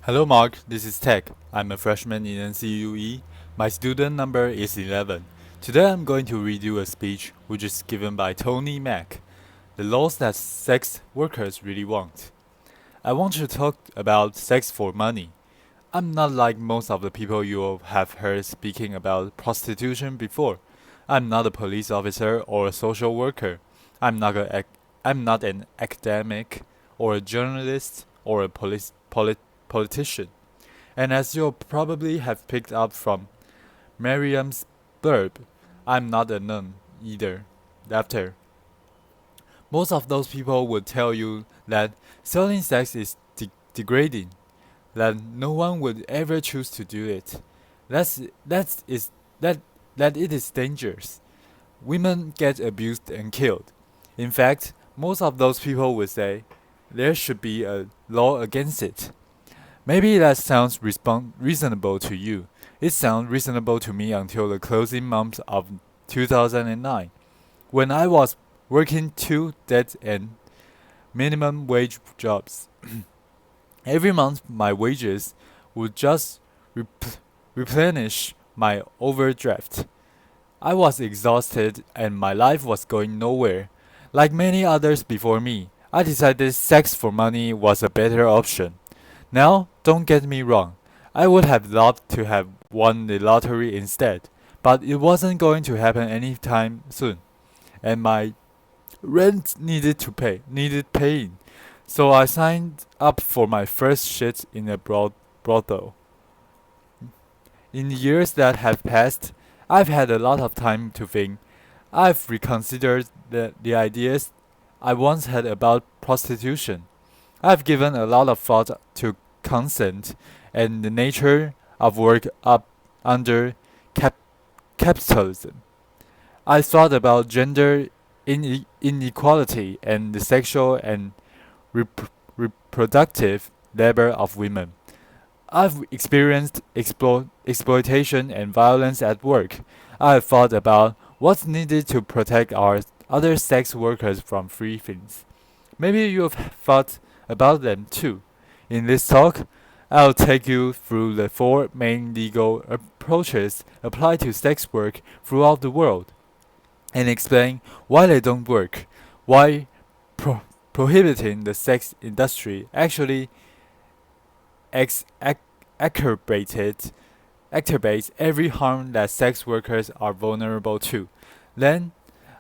Hello Mark, this is Tech. I'm a freshman in NCUE. My student number is 11. Today I'm going to read you a speech which is given by Toni Mack. The laws that sex workers really want. I want to talk about sex for money. I'm not like most of the people you have heard speaking about prostitution before. I'm not a police officer or a social worker. I'm not an academic or a journalist or a politician. And as you'll probably have picked up from Miriam's blurb, I'm not a nun either. After, most of those people would tell you that selling sex is degrading, that no one would ever choose to do it. That's that's is that that it is dangerous. Women get abused and killed. In fact, most of those people would say there should be a law against it. Maybe that sounds reasonable to you. It sounds reasonable to me until the closing months of 2009, when I was working two dead end minimum wage jobs. Every month, my wages would just replenish my overdraft. I was exhausted and my life was going nowhere. Like many others before me, I decided sex for money was a better option. Now, don't get me wrong, I would have loved to have won the lottery instead, but it wasn't going to happen anytime soon, and my rent needed paying, so I signed up for my first shit in a brothel. In the years that have passed, I've had a lot of time to think. I've reconsidered the ideas I once had about prostitution. I've given a lot of thought to consent and the nature of work up under capitalism. I thought about gender inequality and the sexual and reproductive labor of women. I've experienced exploitation and violence at work. I've thought about what's needed to protect our other sex workers from free things. Maybe you've thought about them too. In this talk, I'll take you through the four main legal approaches applied to sex work throughout the world and explain why they don't work, why prohibiting the sex industry actually ex- ac- exacerbated activates every harm that sex workers are vulnerable to. Then,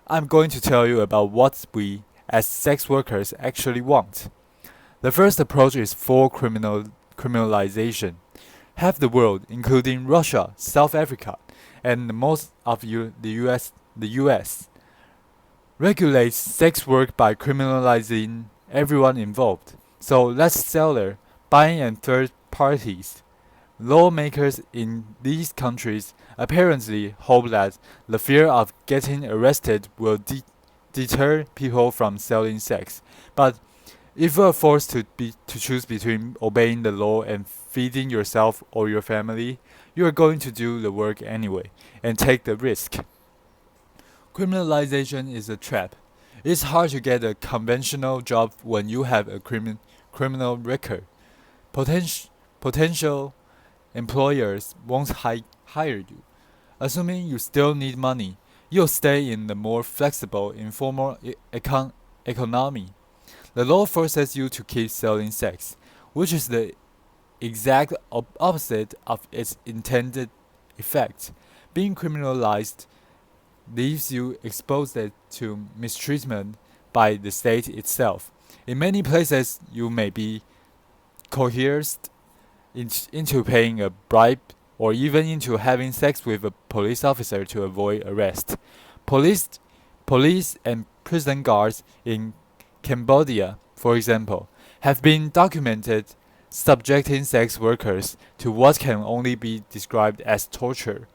I'm going to tell you about what we, as sex workers, actually want. The first approach is full criminalization. Half the world, including Russia, South Africa, and most of the US, regulates sex work by criminalizing everyone involved. So let's seller, buying and third parties. Lawmakers in these countries apparently hope that the fear of getting arrested will deter people from selling sex. But if you are forced to choose between obeying the law and feeding yourself or your family, you are going to do the work anyway and take the risk. Criminalization is a trap. It's hard to get a conventional job when you have a criminal record. Potential employers won't hire you. Assuming you still need money, you'll stay in the more flexible, informal economy. The law forces you to keep selling sex, which is the exact opposite of its intended effect. Being criminalized leaves you exposed to mistreatment by the state itself. In many places, you may be coerced into paying a bribe or even into having sex with a police officer to avoid arrest. Police, police and prison guards in Cambodia, for example, have been documented subjecting sex workers to what can only be described as torture.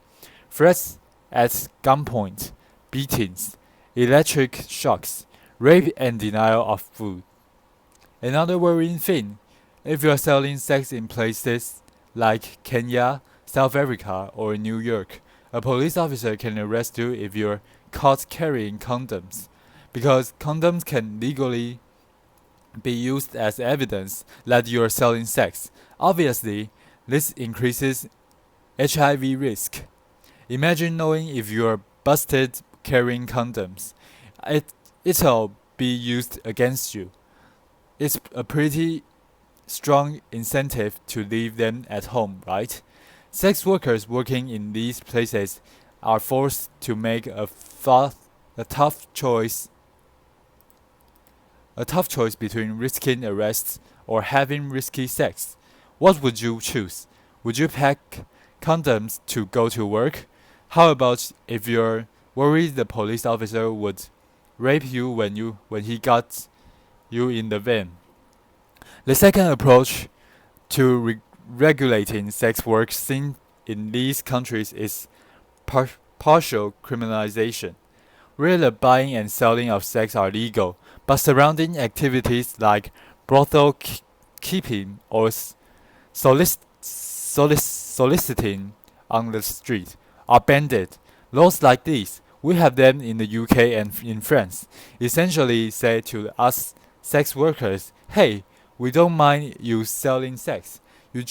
Threats at gunpoint, beatings, electric shocks, rape and denial of food. Another worrying thing, if you are selling sex in places like Kenya, South Africa, or New York, a police officer can arrest you if you're caught carrying condoms, because condoms can legally be used as evidence that you are selling sex. Obviously, this increases HIV risk. Imagine knowing if you're busted carrying condoms. It, it'll be used against you. It's a pretty strong incentive to leave them at home, right? Sex workers working in these places are forced to make a tough choice a tough choice between risking arrests or having risky sex. What would you choose? Would you pack condoms to go to work? How about if you're worried the police officer would rape you when he got you in the van? The second approach to regulating sex work seen in these countries is partial criminalization, where the buying and selling of sex are legal, but surrounding activities like brothel keeping or soliciting on the street are banned. Laws like these, we have them in the UK and in France, essentially say to us sex workers, hey, we don't mind you selling sex. You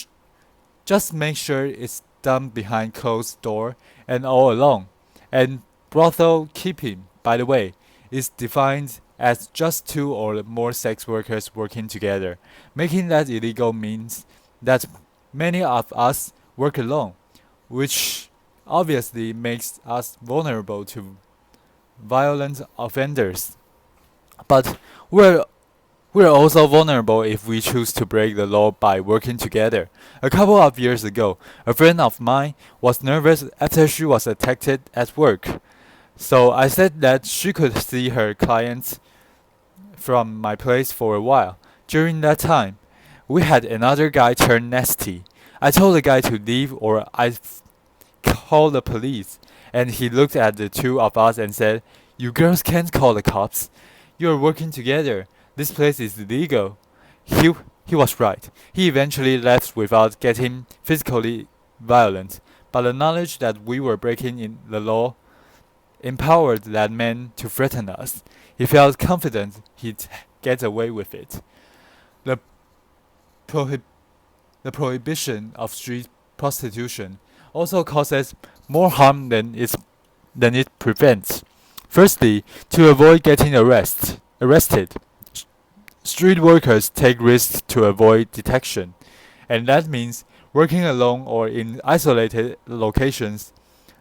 just make sure it's done behind closed door and all along. And brothel keeping, by the way, is defined as just two or more sex workers working together. Making that illegal means that many of us work alone, which obviously makes us vulnerable to violent offenders. But we're also vulnerable if we choose to break the law by working together. A couple of years ago, a friend of mine was nervous after she was attacked at work. So I said that she could see her clients from my place for a while. During that time, we had another guy turn nasty. I told the guy to leave or I'd call the police. And he looked at the two of us and said, "You girls can't call the cops. You're working together. This place is illegal." He was right. He eventually left without getting physically violent, but the knowledge that we were breaking in the law empowered that man to threaten us. He felt confident he'd get away with it. The, prohib- the prohibition of street prostitution also causes more harm than it prevents. Firstly, to avoid getting arrested, street workers take risks to avoid detection, and that means working alone or in isolated locations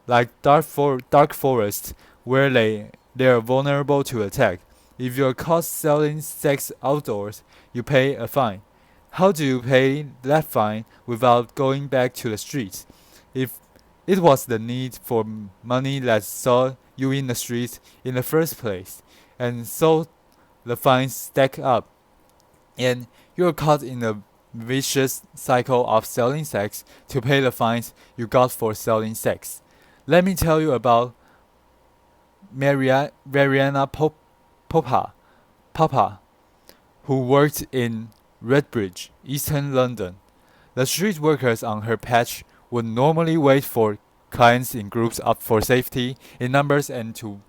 like dark forests where they are vulnerable to attack. If you're caught selling sex outdoors, you pay a fine. How do you pay that fine without going back to the streets? If it was the need for money that saw you in the streets in the first place, and so the fines stack up, and you're caught in a vicious cycle of selling sex to pay the fines you got for selling sex. Let me tell you about Mariana Papa, who worked in Redbridge, Eastern London. The street workers on her patch would normally wait for clients in groups up for safety in numbers and to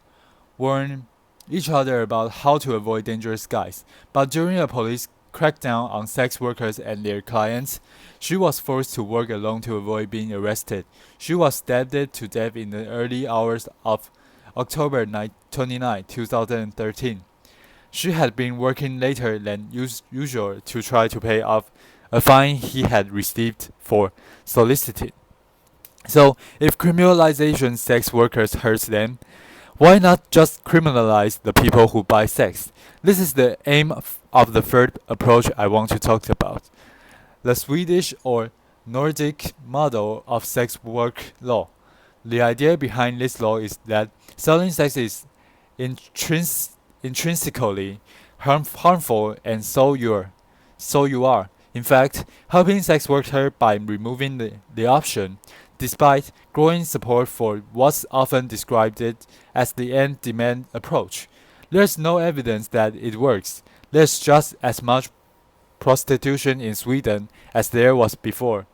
warn each other about how to avoid dangerous guys. But during a police crackdown on sex workers and their clients, she was forced to work alone to avoid being arrested. She was stabbed to death in the early hours of October 29, 2013. She had been working later than usual to try to pay off a fine he had received for soliciting. So, if criminalization sex workers hurts them, why not just criminalize the people who buy sex? This is the aim of the third approach I want to talk about. The Swedish or Nordic model of sex work law. The idea behind this law is that selling sex is intrinsically harmful, and so you are. In fact, helping sex workers by removing the option, despite growing support for what's often described as the end demand approach. There's no evidence that it works. There's just as much prostitution in Sweden as there was before.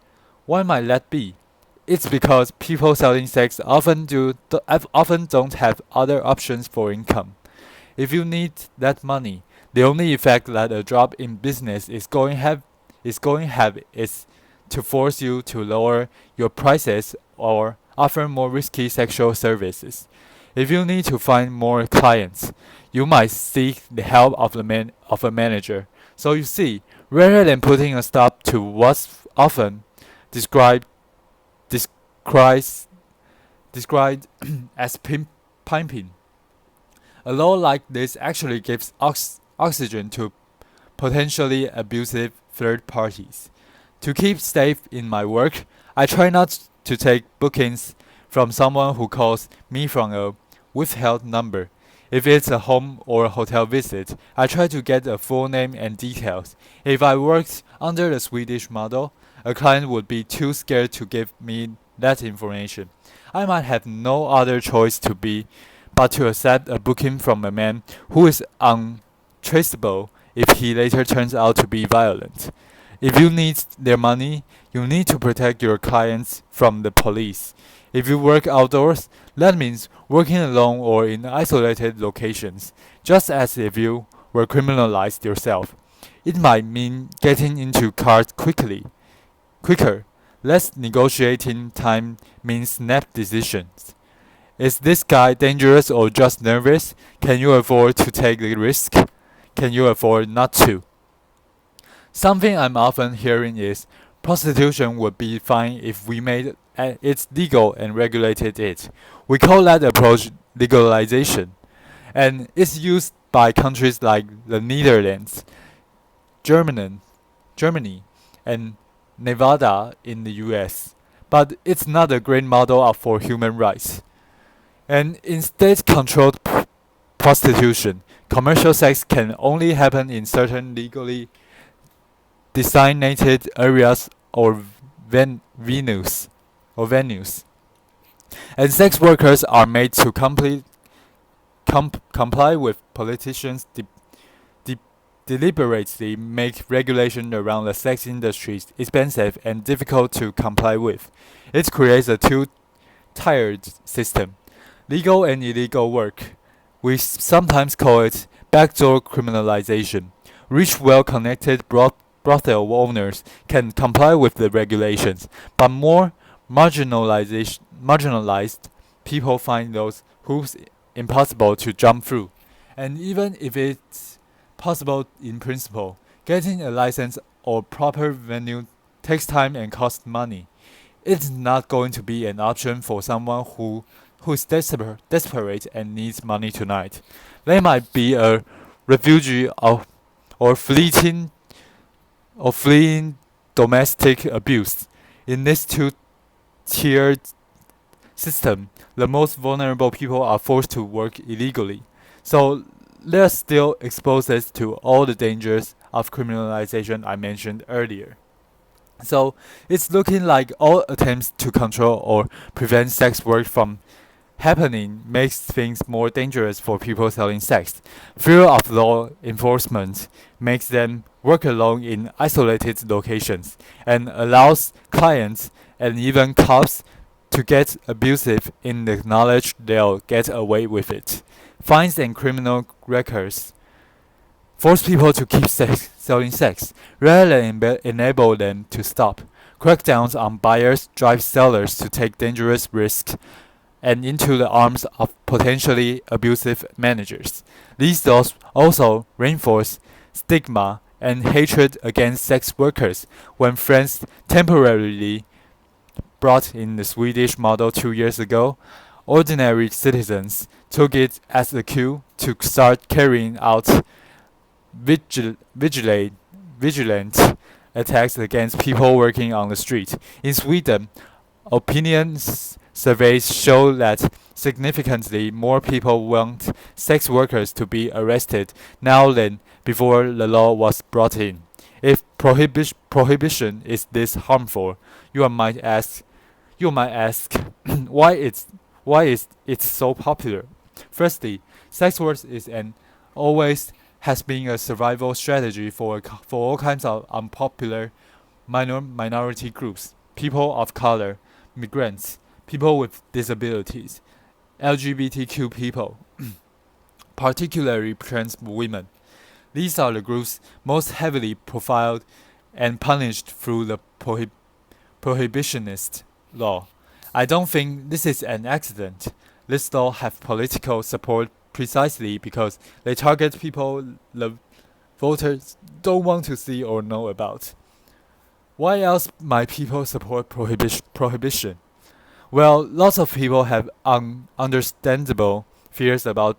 Why might that be? It's because people selling sex often don't have other options for income. If you need that money, the only effect that a drop in business is going is going to have is to force you to lower your prices or offer more risky sexual services. If you need to find more clients, you might seek the help of a manager. So you see, rather than putting a stop to what's often described described described as pimping, a law like this actually gives oxygen to potentially abusive third parties. To keep safe in my work, I try not to take bookings from someone who calls me from a withheld number. If it's a home or a hotel visit, I try to get a full name and details. If I worked under the Swedish model, a client would be too scared to give me that information. I might have no other choice but to accept a booking from a man who is untraceable if he later turns out to be violent. If you need their money, you need to protect your clients from the police. If you work outdoors, that means working alone or in isolated locations, just as if you were criminalized yourself. It might mean getting into cars quicker. Less negotiating time means snap decisions. Is this guy dangerous or just nervous? Can you afford to take the risk? Can you afford not to? Something I'm often hearing is prostitution would be fine if we made it legal and regulated it. We call that approach legalization, and it's used by countries like the Netherlands, Germany, and Nevada in the US. But it's not a great model for human rights. And in state-controlled prostitution, commercial sex can only happen in certain legally designated areas or venues. And sex workers are made to comply with politicians deliberately make regulation around the sex industry expensive and difficult to comply with. It creates a two-tiered system, legal and illegal work. We sometimes call it backdoor criminalization. Rich, well-connected brothel owners can comply with the regulations, but more marginalized people find those hoops impossible to jump through. And even if it's possible in principle, getting a license or proper venue takes time and costs money. It's not going to be an option for someone who's desperate and needs money tonight. They might be a refugee or fleeing domestic abuse. In this two-tiered system, the most vulnerable people are forced to work illegally. So they're still exposed to all the dangers of criminalization I mentioned earlier. So it's looking like all attempts to control or prevent sex work from happening makes things more dangerous for people selling sex. Fear of law enforcement makes them work alone in isolated locations and allows clients and even cops to get abusive in the knowledge they'll get away with it. Fines and criminal records force people to keep selling sex, rather than enable them to stop. Crackdowns on buyers drive sellers to take dangerous risks and into the arms of potentially abusive managers. These laws also reinforce stigma and hatred against sex workers. When friends temporarily brought in the Swedish model 2 years ago, ordinary citizens took it as a cue to start carrying out vigilant attacks against people working on the street. In Sweden, opinion surveys show that significantly more people want sex workers to be arrested now than before the law was brought in. If prohibition is this harmful, you might ask, why is it so popular? Firstly, sex work is and always has been a survival strategy for all kinds of unpopular minority groups, people of color, migrants, people with disabilities, LGBTQ people, particularly trans women. These are the groups most heavily profiled and punished through the prohibitionist law. I don't think this is an accident. This law have political support precisely because they target people the voters don't want to see or know about. Why else might people support prohibition? Well, lots of people have understandable fears about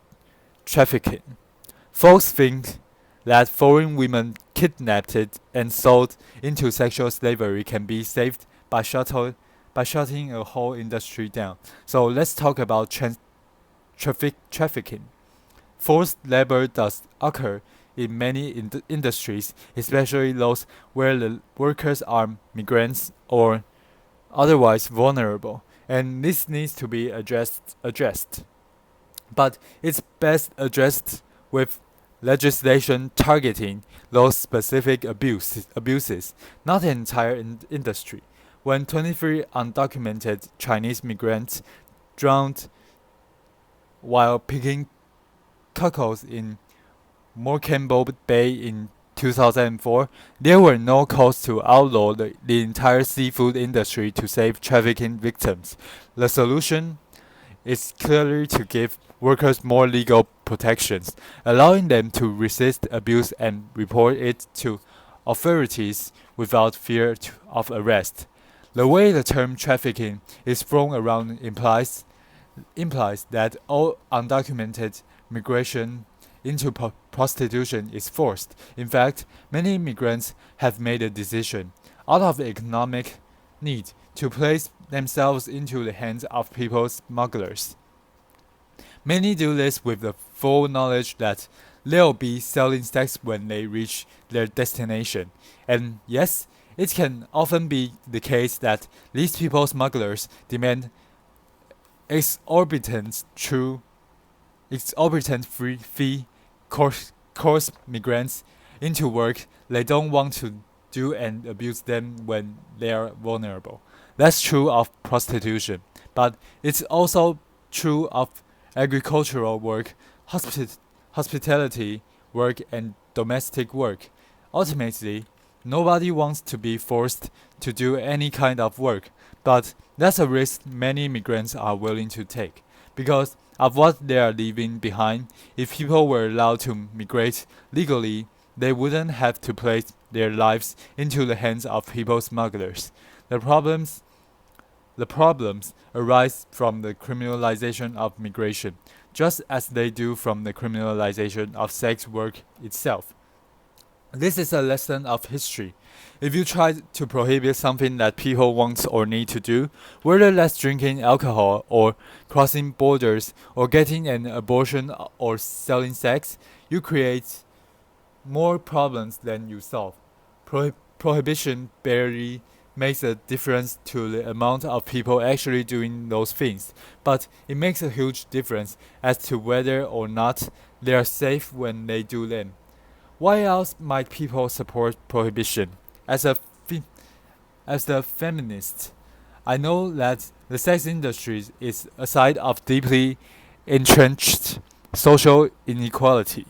trafficking. Folks think that foreign women kidnapped and sold into sexual slavery can be saved by shutting a whole industry down. So let's talk about trafficking. Forced labor does occur in many industries, especially those where the workers are migrants or otherwise vulnerable, and this needs to be addressed. But it's best addressed with legislation targeting those specific abuses, not the entire industry. When 23 undocumented Chinese migrants drowned while picking cockles in Morecambe Bay in 2004, there were no calls to outlaw the entire seafood industry to save trafficking victims. The solution is clearly to give workers more legal protections, allowing them to resist abuse and report it to authorities without fear of arrest. The way the term trafficking is thrown around implies that all undocumented migration into prostitution is forced. In fact, many immigrants have made a decision, out of economic need, to place themselves into the hands of people smugglers. Many do this with the full knowledge that they'll be selling sex when they reach their destination. And yes, it can often be the case that these people smugglers demand exorbitant fee coerce migrants into work they don't want to do and abuse them when they are vulnerable. That's true of prostitution, but it's also true of agricultural work, hospitality work, and domestic work. Ultimately, nobody wants to be forced to do any kind of work, but that's a risk many migrants are willing to take because of what they are leaving behind. If people were allowed to migrate legally, they wouldn't have to place their lives into the hands of people smugglers. The problems arise from the criminalization of migration, just as they do from the criminalization of sex work itself. This is a lesson of history. If you try to prohibit something that people want or need to do, whether that's drinking alcohol or crossing borders or getting an abortion or selling sex, you create more problems than you solve. Prohibition barely makes a difference to the amount of people actually doing those things, but it makes a huge difference as to whether or not they are safe when they do them. Why else might people support prohibition? As a feminist, I know that the sex industry is a side of deeply entrenched social inequality.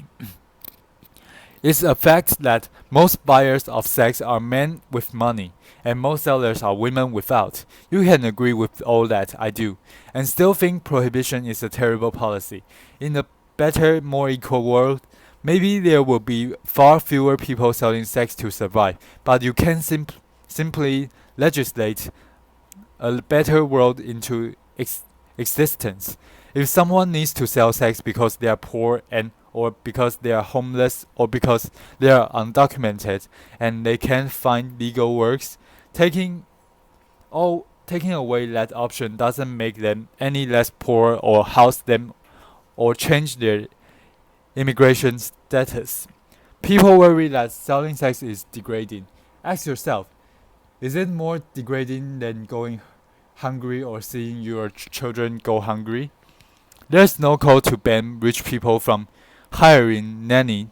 It's a fact that most buyers of sex are men with money, and most sellers are women without. You can agree with all that, I do, and still think prohibition is a terrible policy. In a better, more equal world, maybe there will be far fewer people selling sex to survive, but you can simply legislate a better world into existence. If someone needs to sell sex because they are poor or because they are homeless or because they are undocumented and they can't find legal works, taking away that option doesn't make them any less poor or house them or change their immigration status. People worry that selling sex is degrading. Ask yourself, is it more degrading than going hungry or seeing your children go hungry? There's no call to ban rich people from hiring nannies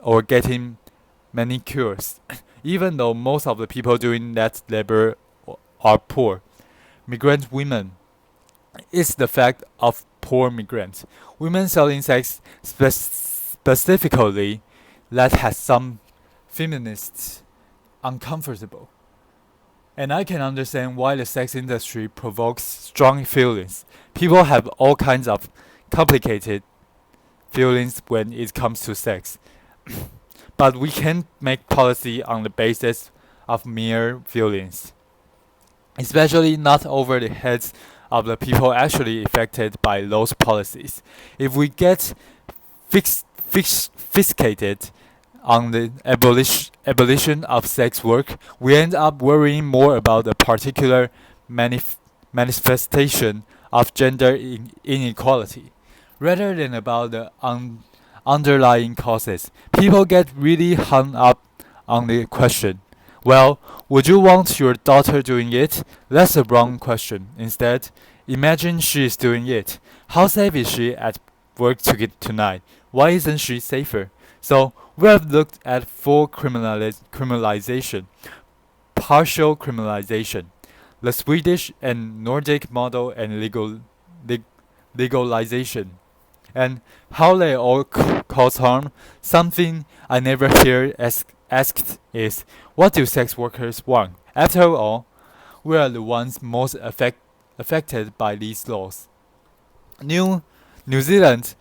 or getting manicures, even though most of the people doing that labor are poor. Migrant women. It's the fact of poor migrants. Women selling sex specifically that has some feminists uncomfortable. And I can understand why the sex industry provokes strong feelings. People have all kinds of complicated feelings when it comes to sex. But we can't make policy on the basis of mere feelings, especially not over the heads of the people actually affected by those policies. If we get fixated on the abolition of sex work, we end up worrying more about the particular manifestation of gender inequality rather than about the underlying causes. People get really hung up on the question, well, would you want your daughter doing it? That's a wrong question. Instead, imagine she is doing it. How safe is she at work tonight? Why isn't she safer? So, we have looked at full criminalization, partial criminalization, the Swedish and Nordic model, and legalization, and how they all cause harm. Something I never hear asked is, what do sex workers want? After all, we are the ones most affected by these laws. New Zealand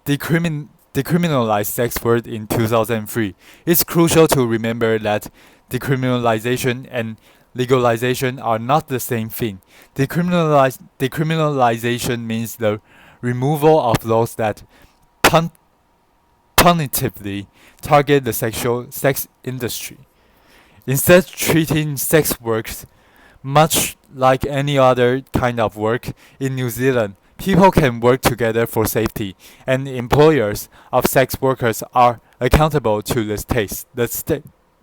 decriminalized sex work in 2003. It's crucial to remember that decriminalization and legalization are not the same thing. Decriminalization means the removal of laws that punitively target the sex industry. Instead, treating sex work much like any other kind of work in New Zealand, people can work together for safety, and employers of sex workers are accountable to the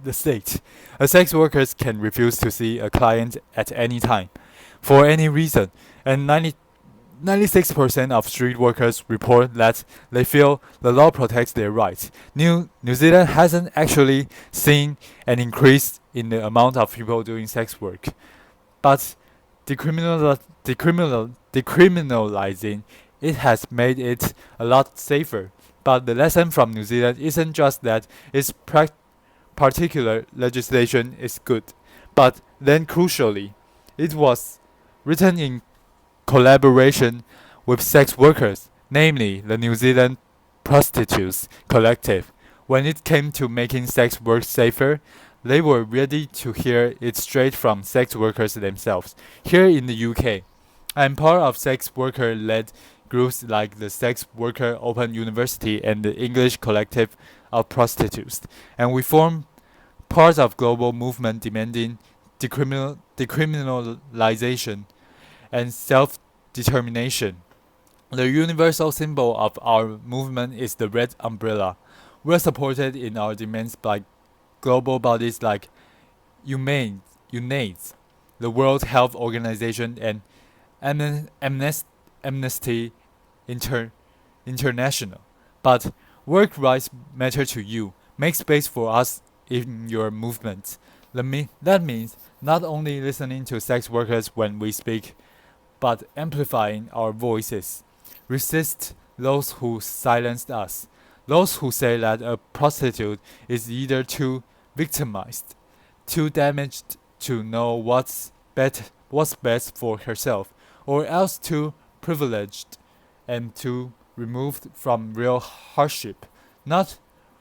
state. A sex worker can refuse to see a client at any time, for any reason, and 96% of street workers report that they feel the law protects their rights. New Zealand hasn't actually seen an increase in the amount of people doing sex work, but decriminalizing it has made it a lot safer. But the lesson from New Zealand isn't just that its particular legislation is good, but then crucially, it was written in collaboration with sex workers, namely the New Zealand Prostitutes Collective. When it came to making sex work safer, they were ready to hear it straight from sex workers themselves. Here in the UK, I'm part of sex worker-led groups like the Sex Worker Open University and the English Collective of Prostitutes, and we form part of global movement demanding decriminalization and self-determination. The universal symbol of our movement is the red umbrella. We are supported in our demands by global bodies like UNAIDS, the World Health Organization, and Amnesty International. But work rights matter to you. Make space for us in your movement. That means not only listening to sex workers when we speak, but amplifying our voices. Resist those who silenced us. Those who say that a prostitute is either too victimized, too damaged to know what's best for herself, or else too privileged and too removed from real hardship, not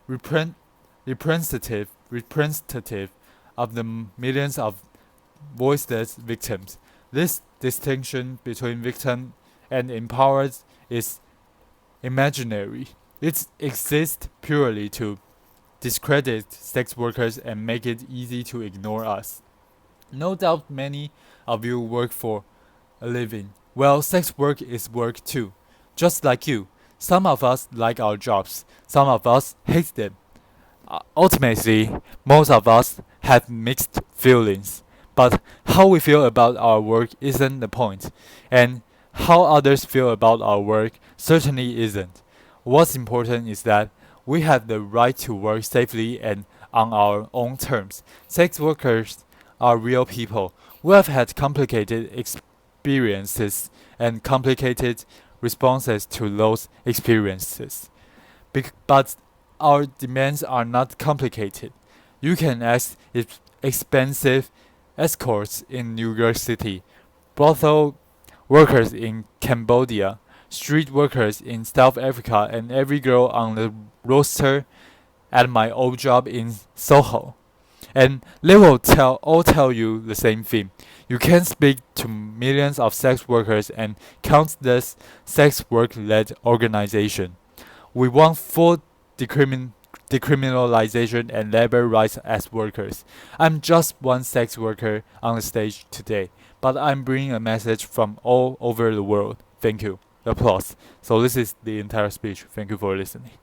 representative of the millions of voiceless victims. This distinction between victim and empowered is imaginary. It exists purely to discredit sex workers and make it easy to ignore us. No doubt many of you work for a living. Well, sex work is work too. Just like you. Some of us like our jobs. Some of us hate them. Ultimately, most of us have mixed feelings. But how we feel about our work isn't the point. And how others feel about our work certainly isn't. What's important is that we have the right to work safely and on our own terms. Sex workers are real people. We have had complicated experiences and complicated responses to those experiences. But our demands are not complicated. You can ask expensive escorts in New York City, brothel workers in Cambodia, street workers in South Africa, and every girl on the roster at my old job in Soho. And they will all tell you the same thing. You can speak to millions of sex workers and countless sex work-led organizations. We want full decriminalization and labor rights as workers. I'm just one sex worker on the stage today, but I'm bringing a message from all over the world. Thank you. Applause. So this is the entire speech. Thank you for listening.